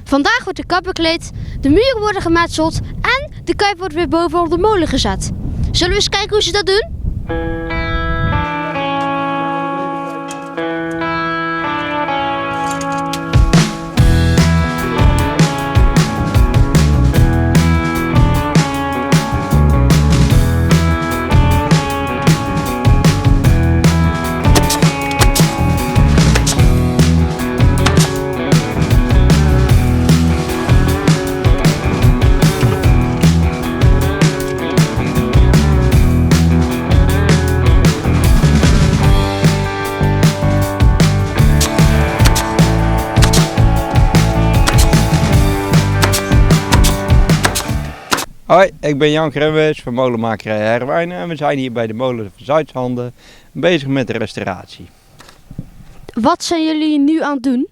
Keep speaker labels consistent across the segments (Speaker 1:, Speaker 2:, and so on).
Speaker 1: Vandaag wordt de kap bekleed, de muren worden gemetseld en de kuip wordt weer bovenop de molen gezet. Zullen we eens kijken hoe ze dat doen?
Speaker 2: Hoi, ik ben Jan Gremwes van molenmakerij Herwijnen en we zijn hier bij de molen van Zuidshanden bezig met de restauratie.
Speaker 1: Wat zijn jullie nu aan het doen?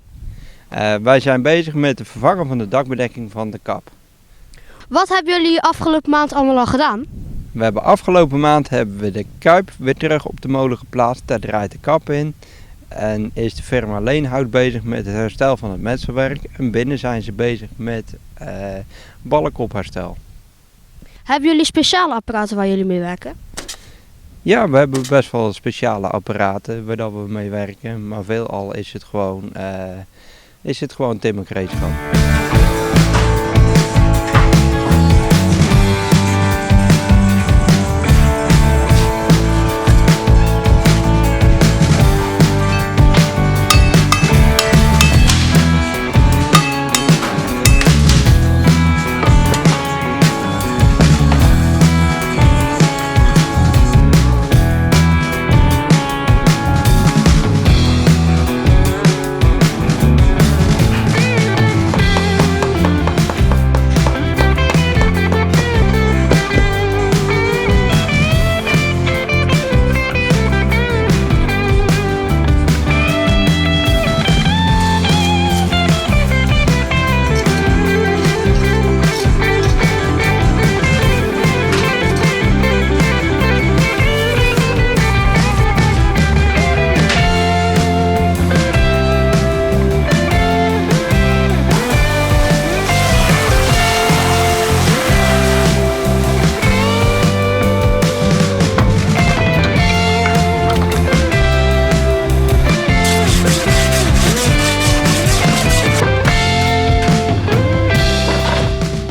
Speaker 2: Wij zijn bezig met het vervangen van de dakbedekking van de kap.
Speaker 1: Wat hebben jullie afgelopen maand allemaal al gedaan?
Speaker 2: Afgelopen maand hebben we de kuip weer terug op de molen geplaatst, daar draait de kap in. En is de firma Leenhout bezig met het herstel van het metselwerk en binnen zijn ze bezig met balkopherstel.
Speaker 1: Hebben jullie speciale apparaten waar jullie mee werken?
Speaker 2: Ja, we hebben best wel speciale apparaten waar we mee werken, maar veelal is het gewoon timmergereedschap.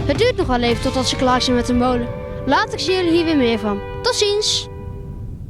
Speaker 1: Het duurt nog wel even totdat ze klaar zijn met de molen. Later zien jullie hier weer meer van. Tot ziens!